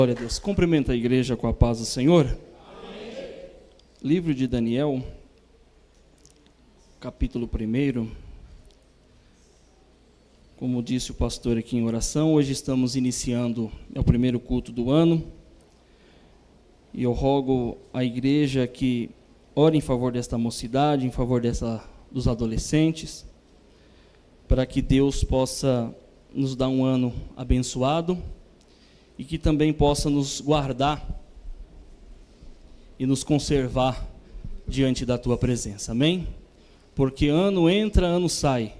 Glória a Deus. Cumprimenta a igreja com a paz do Senhor. Amém. Livro de Daniel, capítulo 1. Como disse o pastor aqui em oração, hoje estamos iniciando o primeiro culto do ano. E eu rogo à igreja que ore em favor desta mocidade, em favor dos adolescentes, para que Deus possa nos dar um ano abençoado e que também possa nos guardar e nos conservar diante da Tua presença, amém? Porque ano entra, ano sai,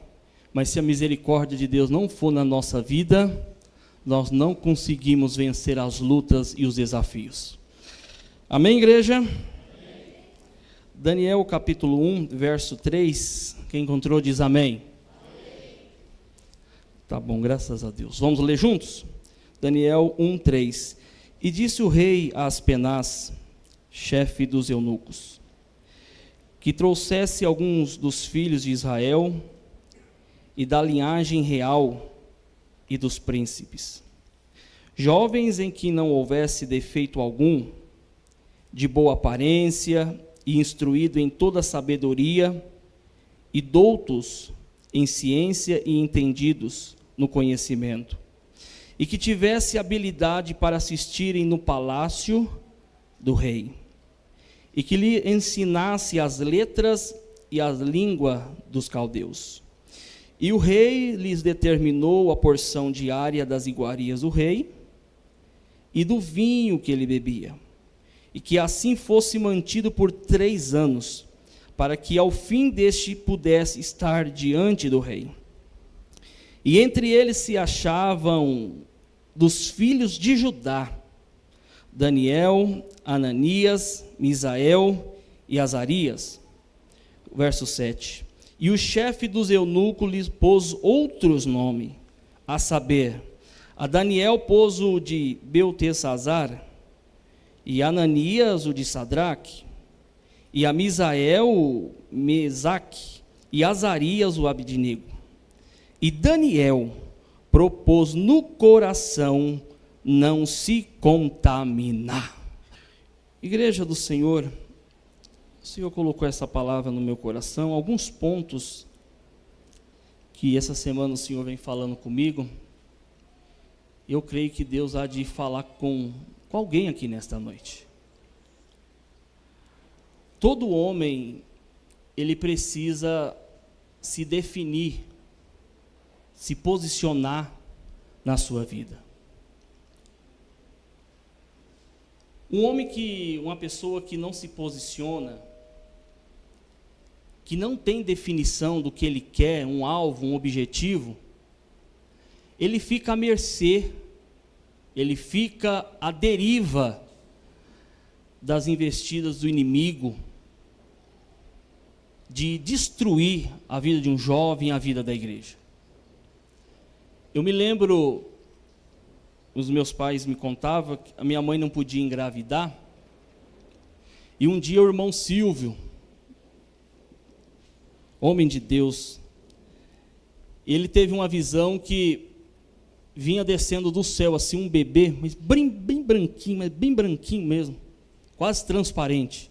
mas se a misericórdia de Deus não for na nossa vida, nós não conseguimos vencer as lutas e os desafios. Amém, igreja? Amém. Daniel capítulo 1, verso 3, quem encontrou diz amém. Amém. Tá bom, graças a Deus. Vamos ler juntos? Daniel 1:3. E disse o rei a Aspenaz, chefe dos eunucos, que trouxesse alguns dos filhos de Israel e da linhagem real e dos príncipes, jovens em que não houvesse defeito algum, de boa aparência e instruído em toda sabedoria, e doutos em ciência e entendidos no conhecimento, e que tivesse habilidade para assistirem no palácio do rei, e que lhe ensinasse as letras e a língua dos caldeus. E o rei lhes determinou a porção diária das iguarias do rei e do vinho que ele bebia, e que assim fosse mantido por 3 anos, para que ao fim deste pudesse estar diante do rei. E entre eles se achavam dos filhos de Judá, Daniel, Ananias, Misael e Azarias. Verso 7. E o chefe dos eunucos lhes pôs outros nomes, a saber, a Daniel pôs o de Beltesazar, e Ananias o de Sadraque, e a Misael o Mesaque, e Azarias o Abidnego. E Daniel propôs no coração não se contaminar. Igreja do Senhor, o Senhor colocou essa palavra no meu coração, alguns pontos que essa semana o Senhor vem falando comigo. Eu creio que Deus há de falar com alguém aqui nesta noite. Todo homem, ele precisa se definir, se posicionar na sua vida. Uma pessoa que não se posiciona, que não tem definição do que ele quer, um alvo, um objetivo, ele fica à mercê, ele fica à deriva das investidas do inimigo, de destruir a vida de um jovem, a vida da igreja. Eu me lembro, os meus pais me contavam que a minha mãe não podia engravidar, e um dia o irmão Silvio, homem de Deus, ele teve uma visão que vinha descendo do céu, assim, um bebê, mas bem branquinho mesmo, quase transparente.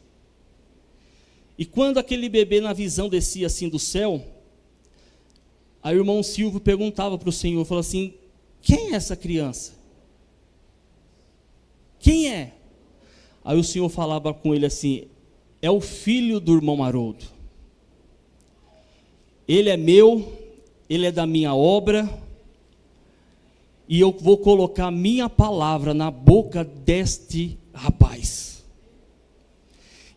E quando aquele bebê na visão descia assim do céu, aí o irmão Silvio perguntava para o Senhor, falou assim, quem é essa criança? Quem é? Aí o Senhor falava com ele assim, é o filho do irmão Haroldo. Ele é meu, ele é da minha obra, e eu vou colocar minha palavra na boca deste rapaz.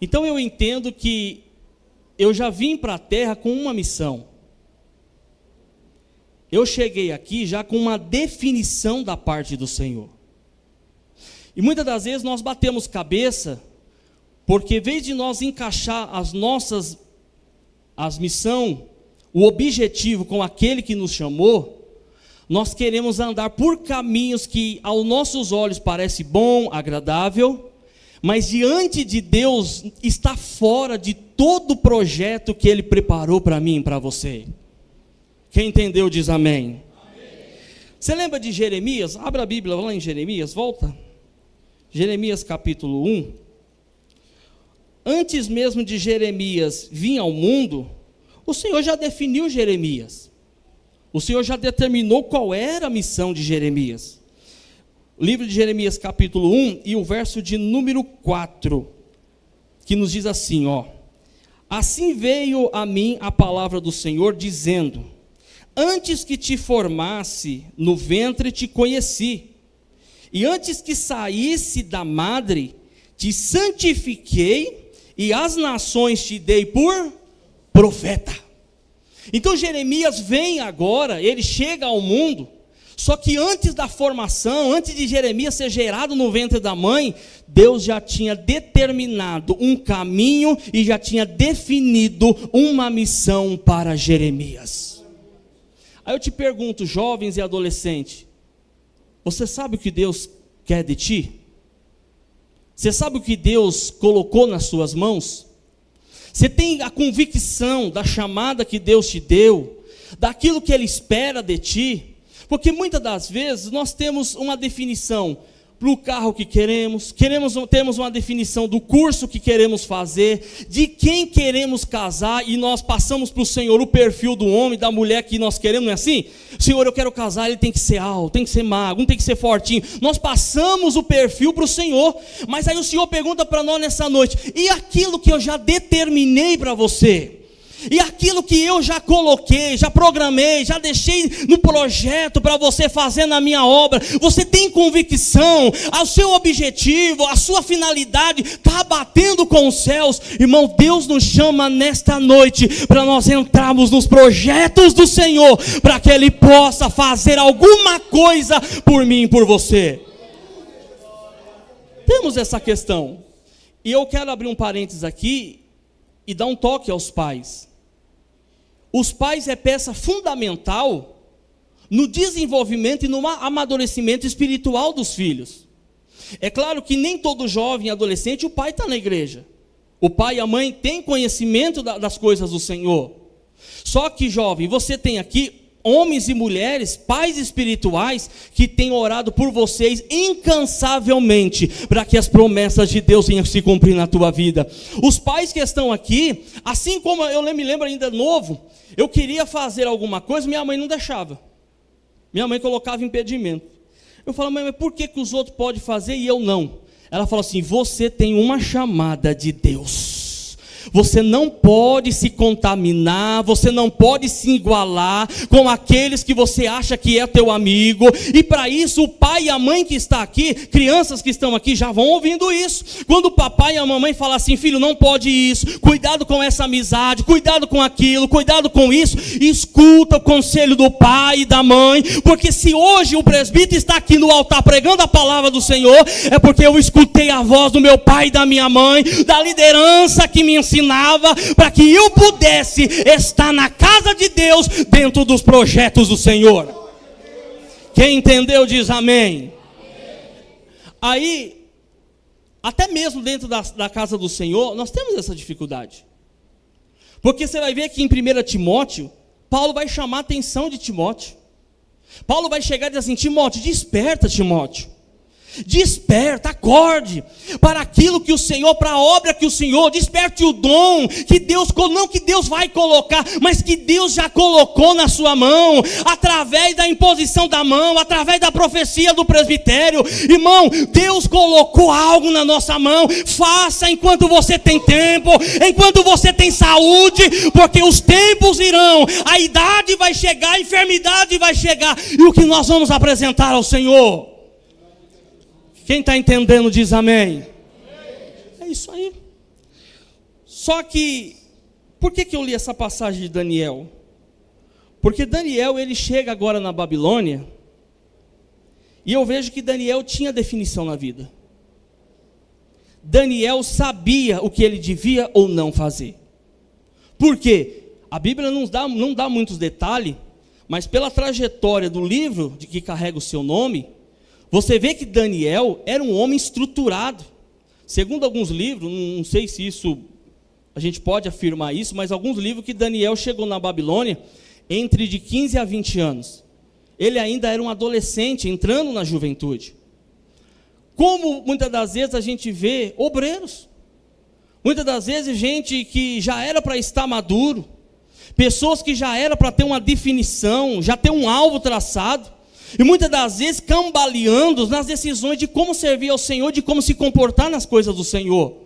Então eu entendo que eu já vim para a terra com uma missão. Eu cheguei aqui já com uma definição da parte do Senhor. E muitas das vezes nós batemos cabeça, porque em vez de nós encaixar as missões, o objetivo com aquele que nos chamou, nós queremos andar por caminhos que aos nossos olhos parece bom, agradável, mas diante de Deus está fora de todo o projeto que Ele preparou para mim e para você. Quem entendeu diz amém. Amém. Você lembra de Jeremias? Abra a Bíblia lá em Jeremias, volta. Jeremias capítulo 1. Antes mesmo de Jeremias vir ao mundo, o Senhor já definiu Jeremias. O Senhor já determinou qual era a missão de Jeremias. O livro de Jeremias capítulo 1 e o verso de número 4, que nos diz assim, ó: assim veio a mim a palavra do Senhor, dizendo: antes que te formasse no ventre te conheci, e antes que saísse da madre te santifiquei, e as nações te dei por profeta. Então Jeremias vem agora, ele chega ao mundo, só que antes da formação, antes de Jeremias ser gerado no ventre da mãe, Deus já tinha determinado um caminho e já tinha definido uma missão para Jeremias. Aí eu te pergunto, jovens e adolescentes, você sabe o que Deus quer de ti? Você sabe o que Deus colocou nas suas mãos? Você tem a convicção da chamada que Deus te deu, daquilo que Ele espera de ti? Porque muitas das vezes nós temos uma definição para o carro que temos uma definição do curso que queremos fazer, de quem queremos casar, e nós passamos para o Senhor o perfil do homem, da mulher que nós queremos, não é assim? Senhor, eu quero casar, ele tem que ser alto, tem que ser magro, não tem que ser fortinho. Nós passamos o perfil para o Senhor, mas aí o Senhor pergunta para nós nessa noite: e aquilo que eu já determinei para você? E aquilo que eu já coloquei, já programei, já deixei no projeto para você fazer na minha obra, você tem convicção, o seu objetivo, a sua finalidade está batendo com os céus? Irmão, Deus nos chama nesta noite para nós entrarmos nos projetos do Senhor, para que Ele possa fazer alguma coisa por mim e por você. Temos essa questão, e eu quero abrir um parênteses aqui e dar um toque aos pais. Os pais é peça fundamental no desenvolvimento e no amadurecimento espiritual dos filhos. É claro que nem todo jovem e adolescente, o pai está na igreja. O pai e a mãe têm conhecimento das coisas do Senhor. Só que, jovem, você tem aqui homens e mulheres, pais espirituais, que têm orado por vocês incansavelmente, para que as promessas de Deus venham se cumprir na tua vida. Os pais que estão aqui, assim como eu me lembro ainda novo, eu queria fazer alguma coisa, minha mãe não deixava. Minha mãe colocava impedimento. Eu falava: mãe, mas por que os outros podem fazer e eu não? Ela falou assim: você tem uma chamada de Deus. Você não pode se contaminar, você não pode se igualar com aqueles que você acha que é teu amigo. E para isso o pai e a mãe que está aqui, crianças que estão aqui já vão ouvindo isso. Quando o papai e a mamãe falam assim: filho, não pode isso, cuidado com essa amizade, cuidado com aquilo, cuidado com isso, escuta o conselho do pai e da mãe. Porque se hoje o presbítero está aqui no altar pregando a palavra do Senhor, é porque eu escutei a voz do meu pai e da minha mãe, da liderança que me ensinava, para que eu pudesse estar na casa de Deus, dentro dos projetos do Senhor. Quem entendeu diz amém. Aí, até mesmo dentro da casa do Senhor, nós temos essa dificuldade. Porque você vai ver que em 1 Timóteo, Paulo vai chamar a atenção de Timóteo. Paulo vai chegar e dizer assim: Timóteo, desperta, Timóteo. Desperta, acorde para aquilo que o Senhor, para a obra que o Senhor, desperte o dom que Deus, não que Deus vai colocar, mas que Deus já colocou na sua mão, através da imposição da mão, através da profecia do presbitério. Irmão, Deus colocou algo na nossa mão. Faça enquanto você tem tempo, enquanto você tem saúde, porque os tempos irão, a idade vai chegar, a enfermidade vai chegar, e o que nós vamos apresentar ao Senhor? Quem está entendendo diz amém. É isso aí. Só que, por que eu li essa passagem de Daniel? Porque Daniel, ele chega agora na Babilônia, e eu vejo que Daniel tinha definição na vida. Daniel sabia o que ele devia ou não fazer. Por quê? A Bíblia não dá muitos detalhes, mas pela trajetória do livro de que carrega o seu nome, você vê que Daniel era um homem estruturado. Segundo alguns livros, não sei se isso a gente pode afirmar isso, mas alguns livros que Daniel chegou na Babilônia entre de 15 a 20 anos. Ele ainda era um adolescente, entrando na juventude. Como muitas das vezes a gente vê obreiros, muitas das vezes gente que já era para estar maduro, pessoas que já era para ter uma definição, já ter um alvo traçado, e muitas das vezes cambaleando nas decisões de como servir ao Senhor, de como se comportar nas coisas do Senhor.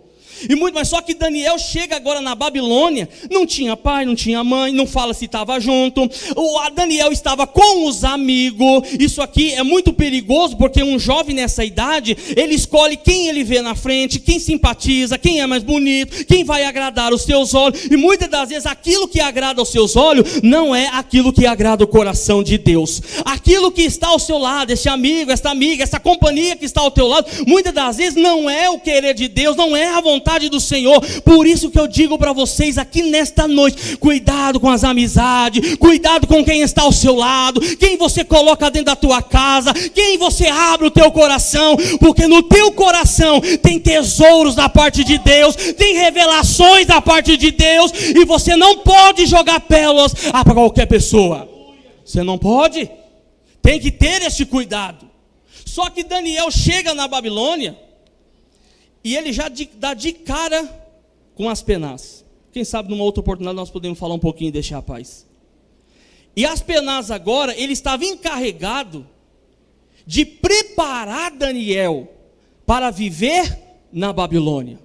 Mas só que Daniel chega agora na Babilônia, não tinha pai, não tinha mãe, não fala se estava junto, o Daniel estava com os amigos. Isso aqui é muito perigoso, porque um jovem nessa idade, ele escolhe quem ele vê na frente, quem simpatiza, quem é mais bonito, quem vai agradar os seus olhos, e muitas das vezes aquilo que agrada aos seus olhos, não é aquilo que agrada o coração de Deus. Aquilo que está ao seu lado, esse amigo, essa amiga, essa companhia que está ao teu lado, muitas das vezes não é o querer de Deus, não é a vontade do Senhor. Por isso que eu digo para vocês aqui nesta noite, cuidado com as amizades, cuidado com quem está ao seu lado, quem você coloca dentro da tua casa, quem você abre o teu coração, porque no teu coração tem tesouros da parte de Deus, tem revelações da parte de Deus, e você não pode jogar pérolas para qualquer pessoa. Você não pode, tem que ter esse cuidado. Só que Daniel chega na Babilônia e ele já dá de cara com Aspenaz. Quem sabe numa outra oportunidade nós podemos falar um pouquinho desse rapaz. E Aspenaz agora, ele estava encarregado de preparar Daniel para viver na Babilônia.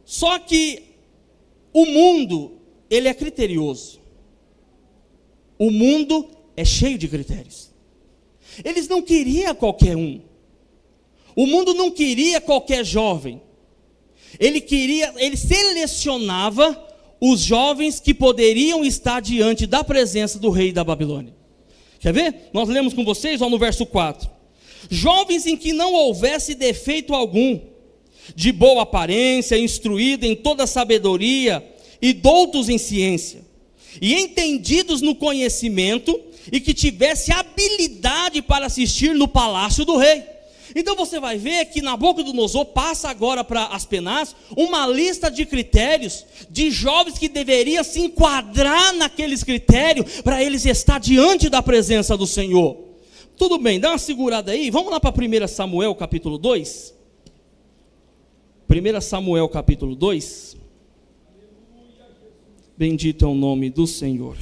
Só que o mundo, ele é criterioso. O mundo é cheio de critérios. Eles não queriam qualquer um. O mundo não queria qualquer jovem. Ele selecionava os jovens que poderiam estar diante da presença do rei da Babilônia. Quer ver? Nós lemos com vocês, no verso 4. Jovens em que não houvesse defeito algum, de boa aparência, instruídos em toda sabedoria e doutos em ciência, e entendidos no conhecimento, e que tivesse habilidade para assistir no palácio do rei. Então você vai ver que Nabucodonosor passa agora para Aspenaz uma lista de critérios de jovens que deveriam se enquadrar naqueles critérios para eles estar diante da presença do Senhor. Tudo bem, dá uma segurada aí, vamos lá para 1 Samuel capítulo 2. 1 Samuel capítulo 2. Bendito é o nome do Senhor.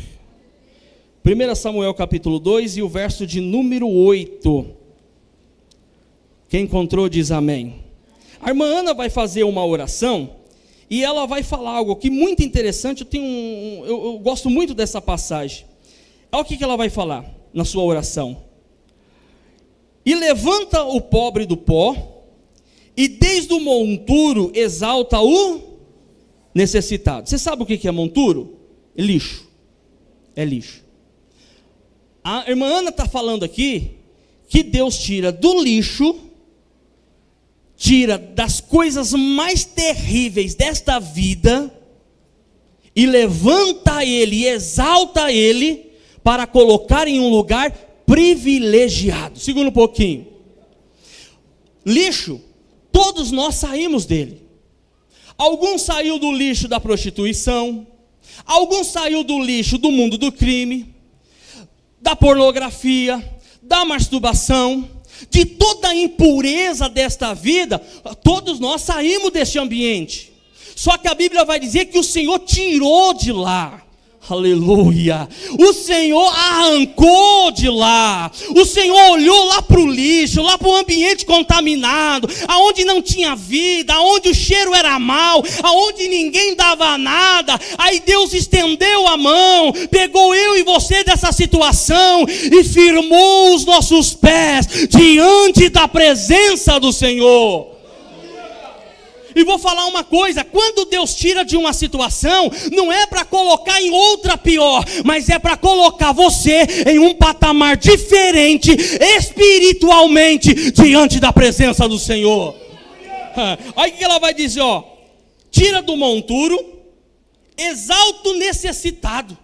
1 Samuel capítulo 2 e o verso de número 8. Quem encontrou diz amém. A irmã Ana vai fazer uma oração e ela vai falar algo aqui muito interessante. Eu gosto muito dessa passagem. Olha o que ela vai falar na sua oração. E levanta o pobre do pó, e desde o monturo exalta o necessitado. Você sabe o que é monturo? É lixo. É lixo. A irmã Ana está falando aqui que Deus tira do lixo, tira das coisas mais terríveis desta vida, e levanta ele, e exalta ele, para colocar em um lugar privilegiado. Segura um pouquinho. Lixo, todos nós saímos dele. Alguns saiu do lixo da prostituição, alguns saiu do lixo do mundo do crime, da pornografia, da masturbação, de toda a impureza desta vida. Todos nós saímos deste ambiente. Só que a Bíblia vai dizer que o Senhor tirou de lá. Aleluia. O Senhor arrancou de lá. O Senhor olhou lá para o lixo, lá para o ambiente contaminado, aonde não tinha vida, aonde o cheiro era mau, aonde ninguém dava nada. Aí Deus estendeu a mão, pegou eu e você dessa situação e firmou os nossos pés diante da presença do Senhor. E vou falar uma coisa: quando Deus tira de uma situação, não é para colocar em outra pior, mas é para colocar você em um patamar diferente, espiritualmente, diante da presença do Senhor. Olha o que ela vai dizer, ó: tira do monturo, exalta o necessitado,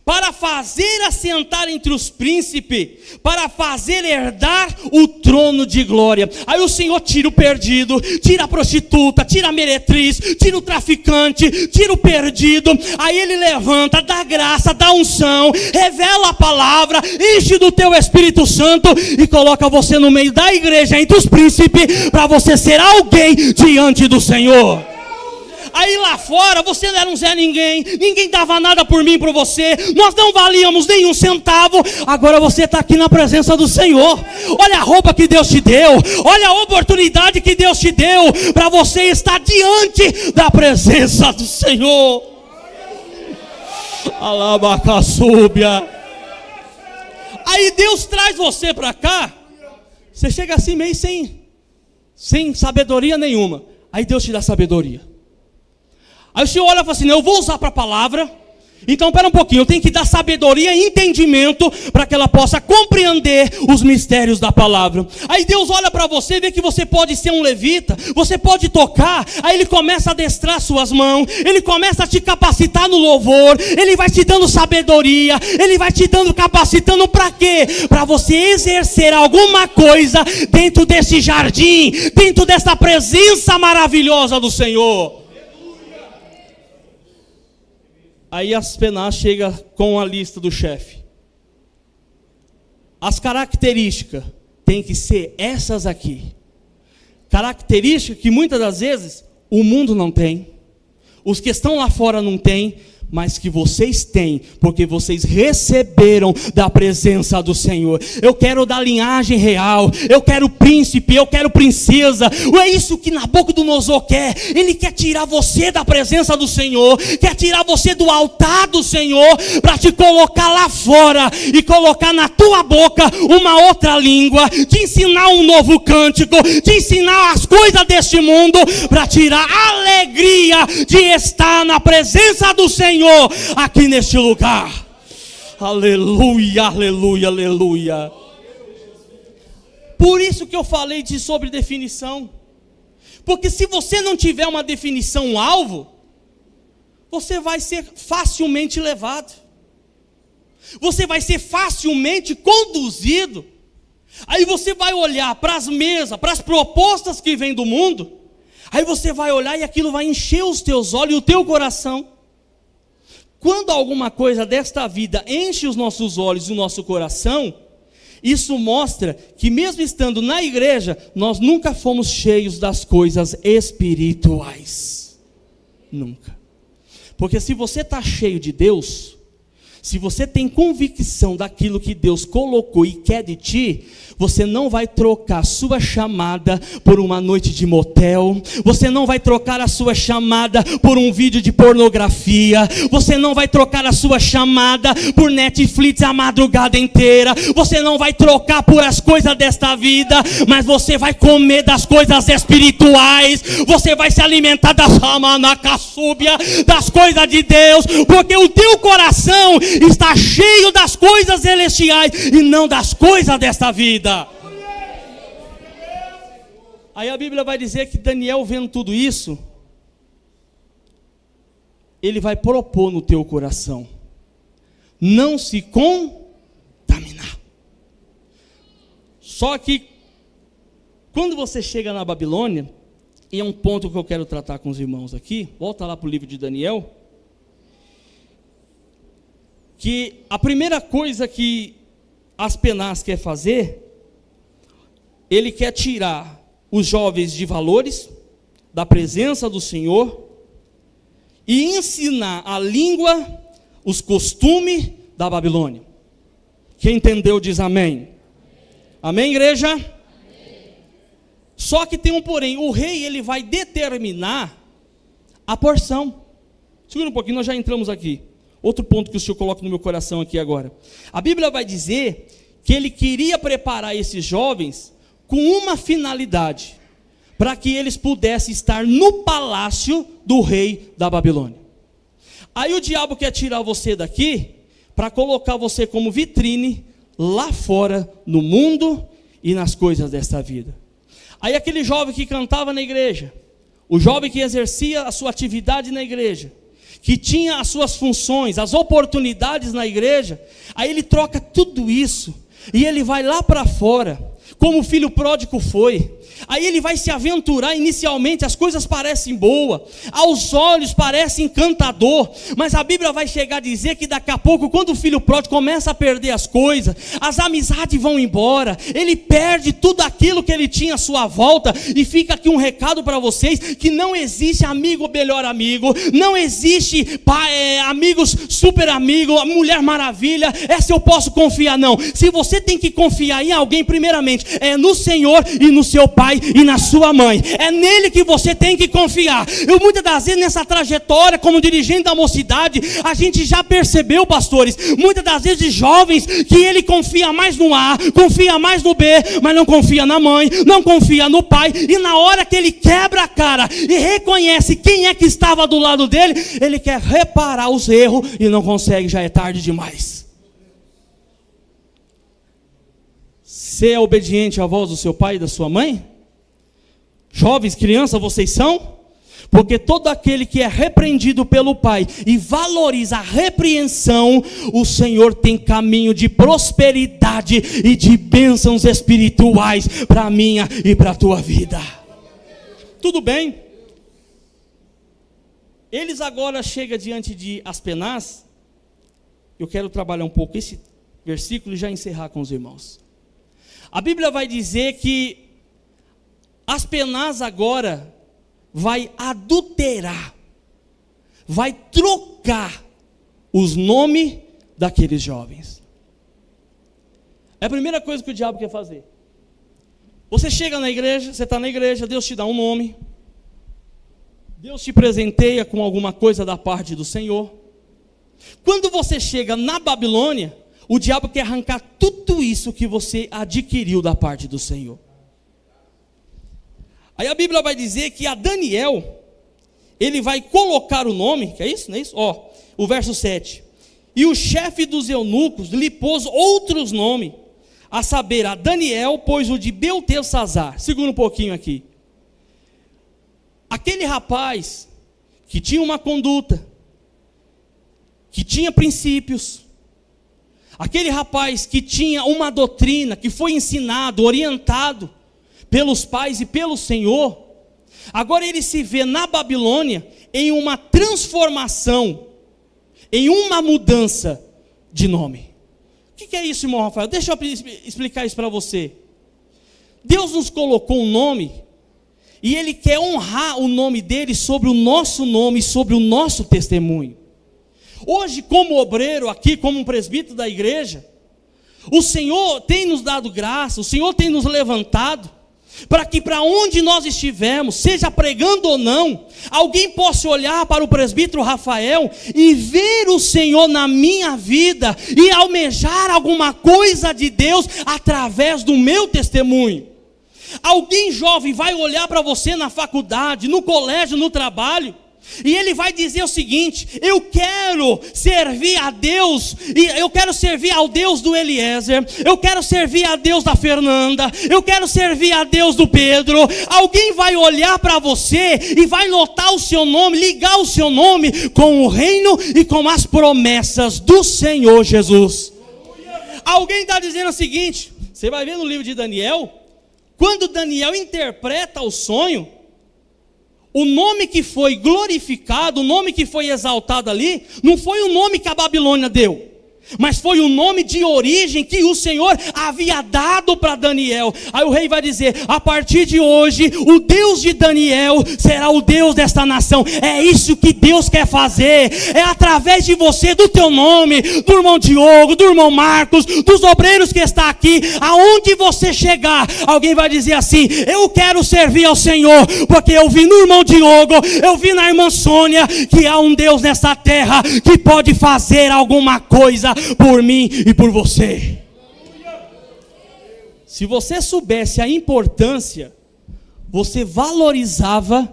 para fazer assentar entre os príncipes, para fazer herdar o trono de glória. Aí o Senhor tira o perdido, tira a prostituta, tira a meretriz, tira o traficante, tira o perdido. Aí Ele levanta, dá graça, dá unção, revela a palavra, enche do teu Espírito Santo e coloca você no meio da igreja, entre os príncipes, para você ser alguém diante do Senhor. Aí lá fora você não era um Zé Ninguém, ninguém dava nada por mim, por você, nós não valíamos nenhum centavo. Agora você está aqui na presença do Senhor. Olha a roupa que Deus te deu, olha a oportunidade que Deus te deu para você estar diante da presença do Senhor. Alabacaçúbia. Aí Deus traz você para cá, você chega assim meio sem sabedoria nenhuma. Aí Deus te dá sabedoria. Aí o Senhor olha e fala assim, eu vou usar para a palavra, então espera um pouquinho, eu tenho que dar sabedoria e entendimento para que ela possa compreender os mistérios da palavra. Aí Deus olha para você e vê que você pode ser um levita, você pode tocar. Aí Ele começa a adestrar suas mãos, Ele começa a te capacitar no louvor, Ele vai te dando sabedoria, Ele vai te dando, capacitando para quê? Para você exercer alguma coisa dentro desse jardim, dentro dessa presença maravilhosa do Senhor. Aí Aspenaz chega com a lista do chefe. As características têm que ser essas aqui. Características que muitas das vezes o mundo não tem, os que estão lá fora não têm, mas que vocês têm, porque vocês receberam da presença do Senhor. Eu quero da linhagem real, eu quero príncipe, eu quero princesa. É isso que Nabucodonosor quer. Ele quer tirar você da presença do Senhor, quer tirar você do altar do Senhor, para te colocar lá fora, e colocar na tua boca uma outra língua, te ensinar um novo cântico, te ensinar as coisas deste mundo, para tirar a alegria de estar na presença do Senhor aqui neste lugar. Aleluia, aleluia, aleluia. Por isso que eu falei sobre definição. Porque se você não tiver uma definição alvo, você vai ser facilmente levado. Você vai ser facilmente conduzido. Aí você vai olhar para as mesas, para as propostas que vêm do mundo. Aí você vai olhar e aquilo vai encher os teus olhos e o teu coração. Quando alguma coisa desta vida enche os nossos olhos e o nosso coração, isso mostra que mesmo estando na igreja, nós nunca fomos cheios das coisas espirituais. Nunca. Porque se você está cheio de Deus, se você tem convicção daquilo que Deus colocou e quer de ti, você não vai trocar a sua chamada por uma noite de motel, você não vai trocar a sua chamada por um vídeo de pornografia, você não vai trocar a sua chamada por Netflix a madrugada inteira, você não vai trocar por as coisas desta vida, mas você vai comer das coisas espirituais, você vai se alimentar da ramanacaçúbia, das coisas de Deus, porque o teu coração está cheio das coisas celestiais e não das coisas desta vida. Aí a Bíblia vai dizer que Daniel, vendo tudo isso, ele vai propor no teu coração: não se contaminar. Só que quando você chega na Babilônia, e é um ponto que eu quero tratar com os irmãos aqui, volta lá para o livro de Daniel, que a primeira coisa que Aspenaz quer fazer, ele quer tirar os jovens de valores, da presença do Senhor, e ensinar a língua, os costumes da Babilônia. Quem entendeu diz amém. Amém, igreja? Amém. Só que tem um porém, o rei ele vai determinar a porção. Segura um pouquinho, nós já entramos aqui. Outro ponto que o Senhor coloca no meu coração aqui agora. A Bíblia vai dizer que ele queria preparar esses jovens com uma finalidade, para que eles pudessem estar no palácio do rei da Babilônia. Aí o diabo quer tirar você daqui, para colocar você como vitrine, lá fora, no mundo e nas coisas desta vida. Aí aquele jovem que cantava na igreja, o jovem que exercia a sua atividade na igreja, que tinha as suas funções, as oportunidades na igreja, aí ele troca tudo isso, e ele vai lá para fora, como o filho pródigo foi. Aí ele vai se aventurar. Inicialmente as coisas parecem boas, aos olhos parece encantador, mas a Bíblia vai chegar a dizer que daqui a pouco, quando o filho pródigo começa a perder as coisas, as amizades vão embora, ele perde tudo aquilo que ele tinha à sua volta. E fica aqui um recado para vocês, que não existe amigo melhor amigo, não existe amigos super amigo, mulher maravilha, essa eu posso confiar. Não, se você tem que confiar em alguém, primeiramente é no Senhor e no seu pai e na sua mãe. É nele que você tem que confiar. Eu muitas das vezes nessa trajetória como dirigente da mocidade, a gente já percebeu, pastores, muitas das vezes jovens, que ele confia mais no A, confia mais no B, mas não confia na mãe, não confia no pai. E na hora que ele quebra a cara e reconhece quem é que estava do lado dele, ele quer reparar os erros e não consegue, já é tarde demais. Você é obediente à voz do seu pai e da sua mãe? Jovens, crianças, vocês são? Porque todo aquele que é repreendido pelo pai e valoriza a repreensão, o Senhor tem caminho de prosperidade e de bênçãos espirituais para a minha e para a tua vida. Tudo bem? Eles agora chegam diante de Aspenaz. Eu quero trabalhar um pouco esse versículo e já encerrar com os irmãos. A Bíblia vai dizer que Aspenaz agora vai adulterar, vai trocar os nomes daqueles jovens. É a primeira coisa que o diabo quer fazer. Você chega na igreja, você está na igreja, Deus te dá um nome, Deus te presenteia com alguma coisa da parte do Senhor. Quando você chega na Babilônia, o diabo quer arrancar tudo isso que você adquiriu da parte do Senhor. Aí a Bíblia vai dizer que a Daniel, ele vai colocar o nome, que é isso, não é isso? O verso 7. E o chefe dos eunucos lhe pôs outros nomes, a saber, a Daniel pôs o de Beltesazar. Segura um pouquinho aqui. Aquele rapaz que tinha uma conduta, que tinha princípios, aquele rapaz que tinha uma doutrina, que foi ensinado, orientado pelos pais e pelo Senhor, agora ele se vê na Babilônia em uma transformação, em uma mudança de nome. O que é isso, irmão Rafael? Deixa eu explicar isso para você. Deus nos colocou um nome, e Ele quer honrar o nome dEle sobre o nosso nome, sobre o nosso testemunho. Hoje, como obreiro aqui, como um presbítero da igreja, o Senhor tem nos dado graça, o Senhor tem nos levantado, para que para onde nós estivermos, seja pregando ou não, alguém possa olhar para o presbítero Rafael e ver o Senhor na minha vida e almejar alguma coisa de Deus através do meu testemunho. Alguém jovem vai olhar para você na faculdade, no colégio, no trabalho, e ele vai dizer o seguinte: eu quero servir a Deus, e eu quero servir ao Deus do Eliezer, eu quero servir a Deus da Fernanda, eu quero servir a Deus do Pedro. Alguém vai olhar para você e vai notar o seu nome, ligar o seu nome com o reino e com as promessas do Senhor Jesus. Alguém está dizendo o seguinte, você vai ver no livro de Daniel, quando Daniel interpreta o sonho, o nome que foi glorificado, o nome que foi exaltado ali, não foi o nome que a Babilônia deu, mas foi o nome de origem que o Senhor havia dado para Daniel. Aí o rei vai dizer: a partir de hoje, o Deus de Daniel será o Deus desta nação. É isso que Deus quer fazer, é através de você, do teu nome, do irmão Diogo, do irmão Marcos, dos obreiros que está aqui, aonde você chegar, alguém vai dizer assim: eu quero servir ao Senhor, porque eu vi no irmão Diogo, eu vi na irmã Sônia, que há um Deus nessa terra, que pode fazer alguma coisa por mim e por você. Se você soubesse a importância, você valorizava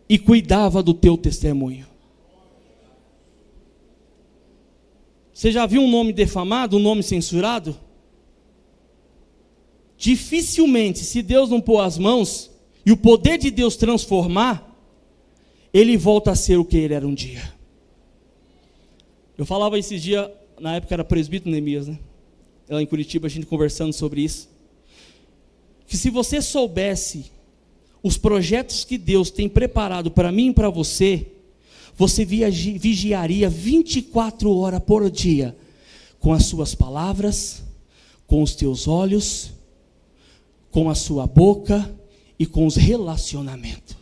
e cuidava do teu testemunho. Você já viu um nome defamado, um nome censurado? Dificilmente, se Deus não pôr as mãos e o poder de Deus transformar, ele volta a ser o que ele era um dia. Eu falava esses dias, na época era presbítero Neemias, né? Lá em Curitiba, a gente conversando sobre isso. Que se você soubesse os projetos que Deus tem preparado para mim e para você, você vigiaria 24 horas por dia, com as suas palavras, com os teus olhos, com a sua boca e com os relacionamentos.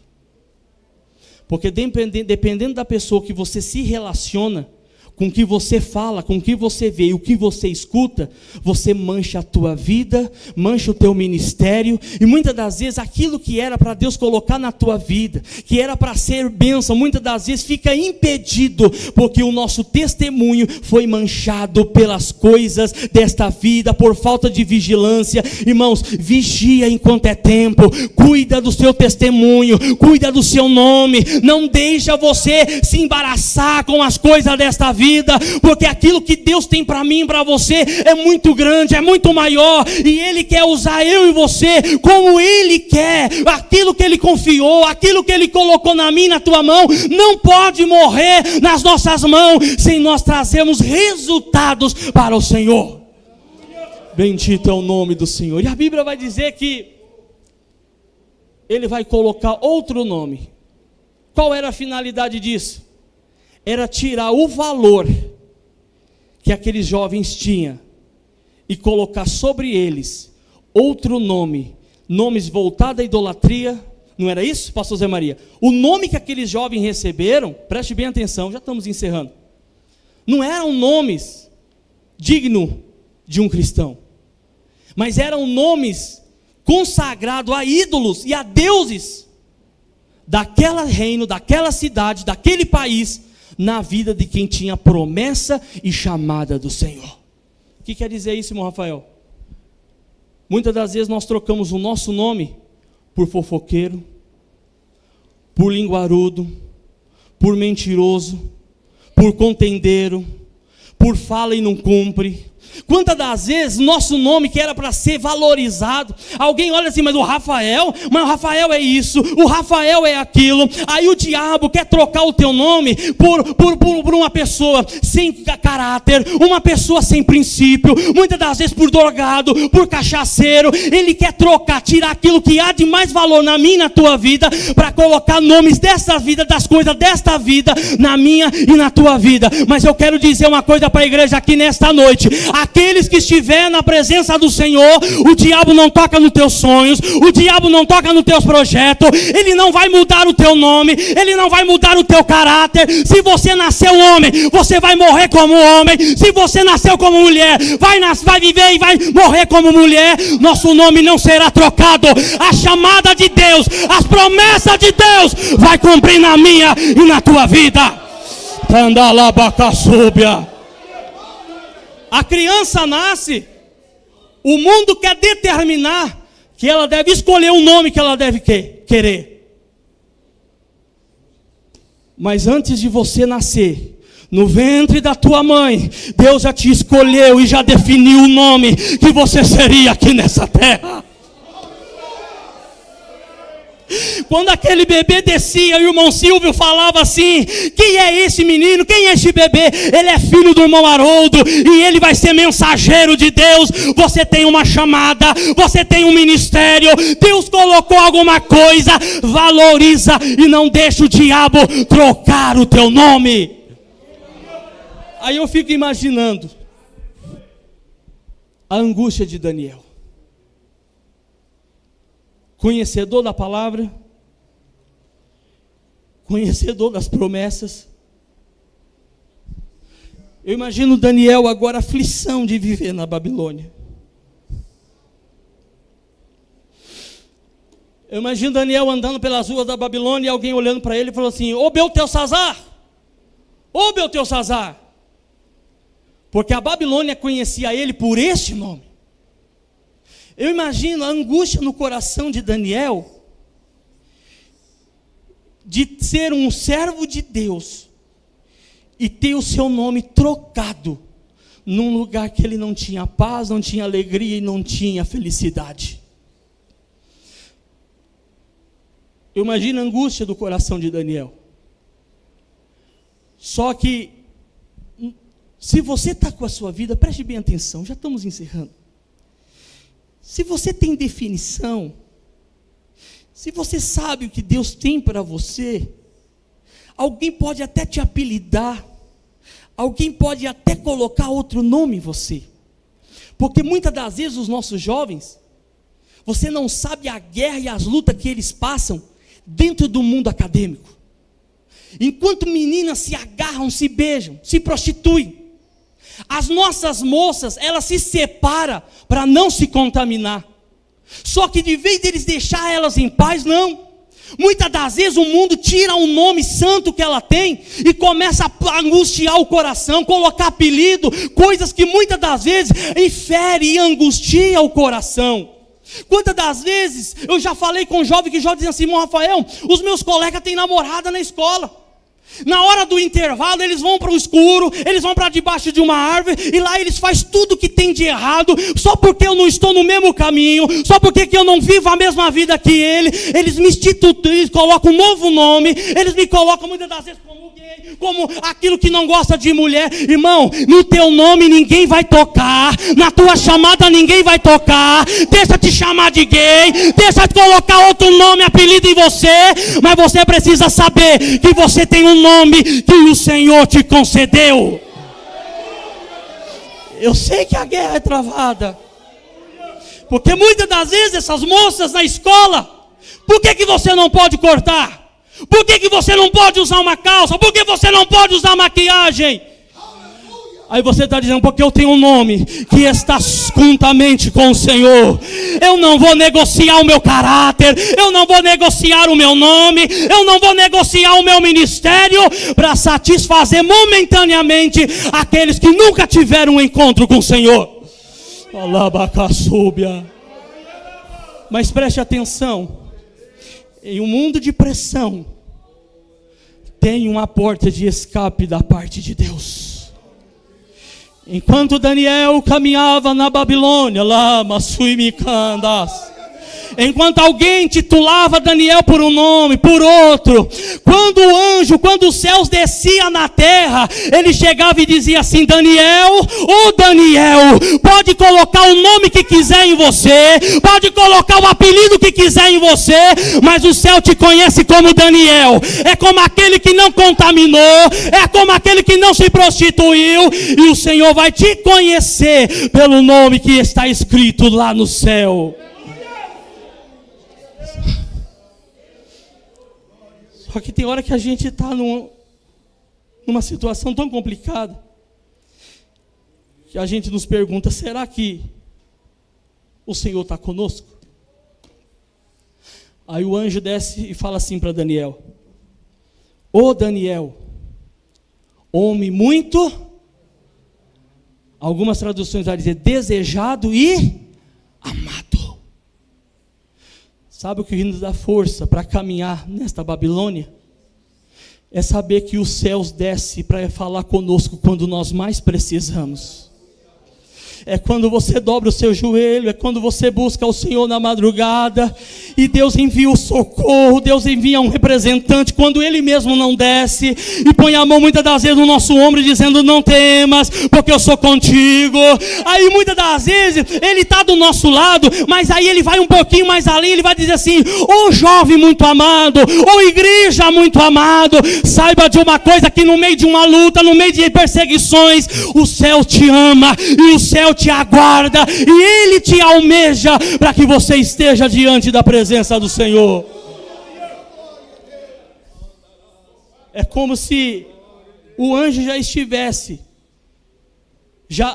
Porque dependendo da pessoa que você se relaciona, com o que você fala, com o que você vê e o que você escuta, você mancha a tua vida, mancha o teu ministério, e muitas das vezes aquilo que era para Deus colocar na tua vida, que era para ser bênção, muitas das vezes fica impedido, porque o nosso testemunho foi manchado pelas coisas desta vida, por falta de vigilância. Irmãos, vigia enquanto é tempo, cuida do seu testemunho, cuida do seu nome, não deixa você se embaraçar com as coisas desta vida, porque aquilo que Deus tem para mim e para você é muito grande, é muito maior, e Ele quer usar eu e você como Ele quer. Aquilo que Ele confiou, aquilo que Ele colocou na minha e na tua mão, não pode morrer nas nossas mãos, sem nós trazermos resultados para o Senhor. Bendito é o nome do Senhor. E a Bíblia vai dizer que Ele vai colocar outro nome. Qual era a finalidade disso? Era tirar o valor que aqueles jovens tinham e colocar sobre eles outro nome, nomes voltados à idolatria. Não era isso, pastor Zé Maria? O nome que aqueles jovens receberam, preste bem atenção, já estamos encerrando, não eram nomes dignos de um cristão, mas eram nomes consagrados a ídolos e a deuses daquele reino, daquela cidade, daquele país, na vida de quem tinha promessa e chamada do Senhor. O que quer dizer isso, irmão Rafael? Muitas das vezes nós trocamos o nosso nome por fofoqueiro, por linguarudo, por mentiroso, por contendeiro, por fala e não cumpre. Quantas das vezes nosso nome que era para ser valorizado, alguém olha assim, mas o Rafael é isso, o Rafael é aquilo. Aí o diabo quer trocar o teu nome por uma pessoa sem caráter, uma pessoa sem princípio, muitas das vezes por drogado, por cachaceiro. Ele quer trocar, tirar aquilo que há de mais valor na minha e na tua vida, para colocar nomes dessa vida, das coisas desta vida, na minha e na tua vida. Mas eu quero dizer uma coisa para a igreja aqui nesta noite: aqueles que estiver na presença do Senhor, o diabo não toca nos teus sonhos, o diabo não toca nos teus projetos, ele não vai mudar o teu nome, ele não vai mudar o teu caráter. Se você nasceu homem, você vai morrer como homem. Se você nasceu como mulher, vai viver e vai morrer como mulher. Nosso nome não será trocado. A chamada de Deus, as promessas de Deus vai cumprir na minha e na tua vida. Tandalabacaçúbia. A criança nasce, o mundo quer determinar que ela deve escolher um nome que ela deve querer. Mas antes de você nascer, no ventre da tua mãe, Deus já te escolheu e já definiu o nome que você seria aqui nessa terra. Quando aquele bebê descia, o irmão Silvio falava assim: quem é esse menino? Quem é esse bebê? Ele é filho do irmão Haroldo e ele vai ser mensageiro de Deus. Você tem uma chamada, você tem um ministério, Deus colocou alguma coisa, valoriza e não deixa o diabo trocar o teu nome. Aí eu fico imaginando a angústia de Daniel, conhecedor da palavra, conhecedor das promessas. Eu imagino Daniel agora, a aflição de viver na Babilônia. Eu imagino Daniel andando pelas ruas da Babilônia e alguém olhando para ele e falou assim: ô Beltesazar, ô Beltesazar. Porque a Babilônia conhecia ele por este nome. Eu imagino a angústia no coração de Daniel, de ser um servo de Deus e ter o seu nome trocado num lugar que ele não tinha paz, não tinha alegria e não tinha felicidade. Eu imagino a angústia do coração de Daniel. Só que Se você está com a sua vida, preste bem atenção, já estamos encerrando. Se você tem definição, se você sabe o que Deus tem para você, alguém pode até te apelidar, alguém pode até colocar outro nome em você, porque muitas das vezes os nossos jovens, você não sabe a guerra e as lutas que eles passam dentro do mundo acadêmico. Enquanto meninas se agarram, se beijam, se prostituem, as nossas moças, elas se separam para não se contaminar. Só que de vez deles deixar elas em paz, não. Muitas das vezes o mundo tira o nome santo que ela tem e começa a angustiar o coração, colocar apelido, coisas que muitas das vezes infere e angustia o coração. Quantas das vezes eu já falei com jovem que já dizia assim: irmão Rafael, os meus colegas têm namorada na escola. Na hora do intervalo eles vão para o escuro, eles vão para debaixo de uma árvore, e lá eles fazem tudo que tem de errado, só porque eu não estou no mesmo caminho, só porque eu não vivo a mesma vida que ele. Eles me instituem, eles colocam um novo nome, eles me colocam muitas das vezes como gay, como aquilo que não gosta de mulher. Irmão, no teu nome ninguém vai tocar, na tua chamada ninguém vai tocar. Deixa te chamar de gay, deixa te colocar outro nome, apelido em você, mas você precisa saber que você tem um nome que o Senhor te concedeu. Eu sei que a guerra é travada, porque muitas das vezes essas moças na escola, por que você não pode cortar? Por que você não pode usar uma calça? Por que você não pode usar maquiagem? Aí você está dizendo: porque eu tenho um nome que está juntamente com o Senhor. Eu não vou negociar o meu caráter, eu não vou negociar o meu nome, eu não vou negociar o meu ministério para satisfazer momentaneamente aqueles que nunca tiveram um encontro com o Senhor. Mas preste atenção, em um mundo de pressão, tem uma porta de escape da parte de Deus. Enquanto Daniel caminhava na Babilônia, enquanto alguém titulava Daniel por um nome, por outro, quando os céus desciam na terra, ele chegava e dizia assim: Daniel, Daniel, pode colocar o nome que quiser em você, pode colocar o apelido que quiser em você, mas o céu te conhece como Daniel. É como aquele que não contaminou, é como aquele que não se prostituiu, e o Senhor vai te conhecer pelo nome que está escrito lá no céu. Só que tem hora que a gente está numa situação tão complicada, que a gente nos pergunta: será que o Senhor está conosco? Aí o anjo desce e fala assim para Daniel: Daniel, homem muito, algumas traduções vão dizer desejado e amado. Sabe o que nos dá força para caminhar nesta Babilônia? É saber que os céus descem para falar conosco quando nós mais precisamos. É quando você dobra o seu joelho, é quando você busca o Senhor na madrugada, e Deus envia o socorro, Deus envia um representante, quando Ele mesmo não desce, e põe a mão muitas das vezes no nosso ombro, dizendo: não temas, porque eu sou contigo. Aí muitas das vezes, Ele está do nosso lado, mas aí Ele vai um pouquinho mais além, Ele vai dizer assim: jovem muito amado, igreja muito amado, saiba de uma coisa, que no meio de uma luta, no meio de perseguições, o céu te ama, e o céu te aguarda, e Ele te almeja para que você esteja diante da presença do Senhor. É como se o anjo já estivesse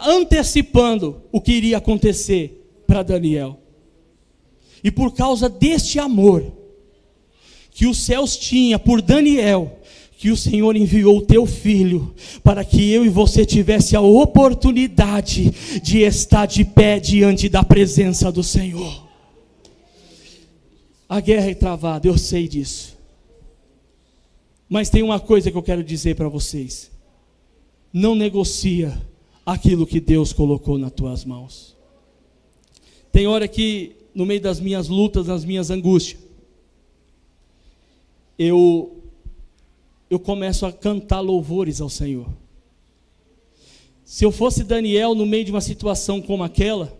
antecipando o que iria acontecer para Daniel. E por causa deste amor que os céus tinham por Daniel, que o Senhor enviou o teu filho, para que eu e você tivesse a oportunidade de estar de pé diante da presença do Senhor. A guerra é travada, eu sei disso. Mas tem uma coisa que eu quero dizer para vocês: não negocia aquilo que Deus colocou nas tuas mãos. Tem hora que, no meio das minhas lutas, das minhas angústias, eu começo a cantar louvores ao Senhor. Se eu fosse Daniel no meio de uma situação como aquela,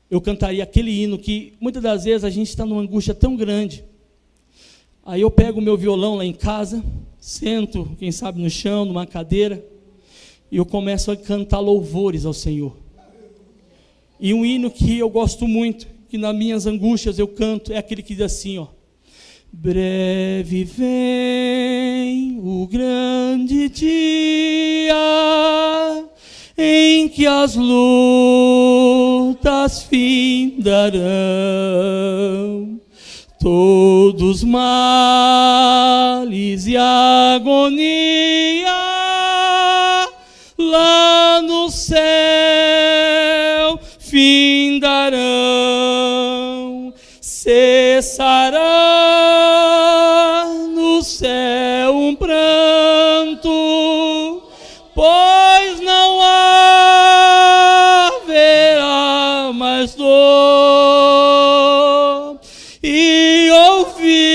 eu cantaria aquele hino que muitas das vezes a gente está numa angústia tão grande. Aí eu pego o meu violão lá em casa, sento, quem sabe no chão, numa cadeira, e eu começo a cantar louvores ao Senhor. E um hino que eu gosto muito, que nas minhas angústias eu canto, é aquele que diz assim, ó: breve vem o grande dia em que as lutas findarão, todos males e agonia lá no céu findarão, cessará no céu um pranto, pois não haverá mais dor, e ouvir-se-á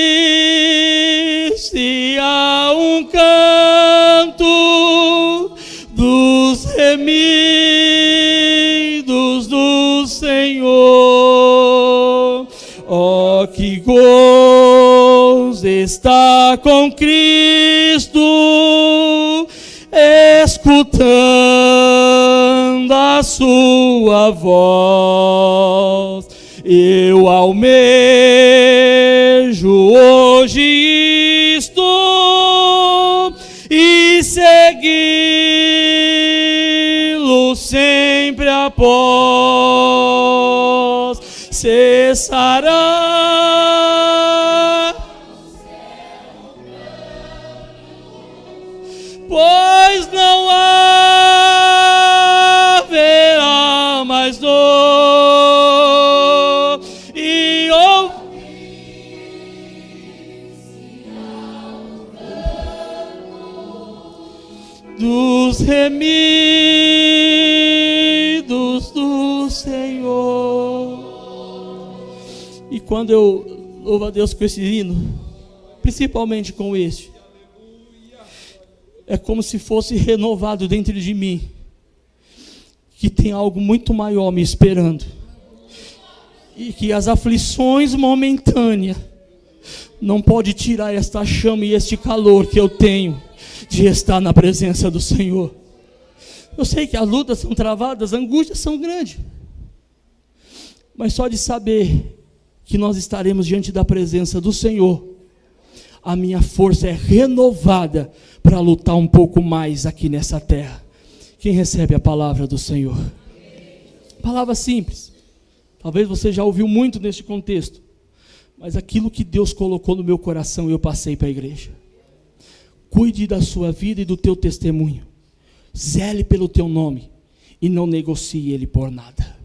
um canto dos remidos do Senhor. Oh, que gozo está com Cristo, escutando a sua voz. Eu almejo hoje isto e segui-lo sempre após. Cessará, pois não haverá mais dor, e dos remidos do Senhor. E quando eu louvo a Deus com esse hino, principalmente com este, é como se fosse renovado dentro de mim, que tem algo muito maior me esperando, e que as aflições momentâneas não pode tirar esta chama e este calor que eu tenho de estar na presença do Senhor. Eu sei que as lutas são travadas, as angústias são grandes, mas só de saber que nós estaremos diante da presença do Senhor, a minha força é renovada para lutar um pouco mais aqui nessa terra. Quem recebe a palavra do Senhor? Palavra simples. Talvez você já ouviu muito neste contexto, mas aquilo que Deus colocou no meu coração eu passei para a igreja. Cuide da sua vida e do teu testemunho. Zele pelo teu nome e não negocie ele por nada.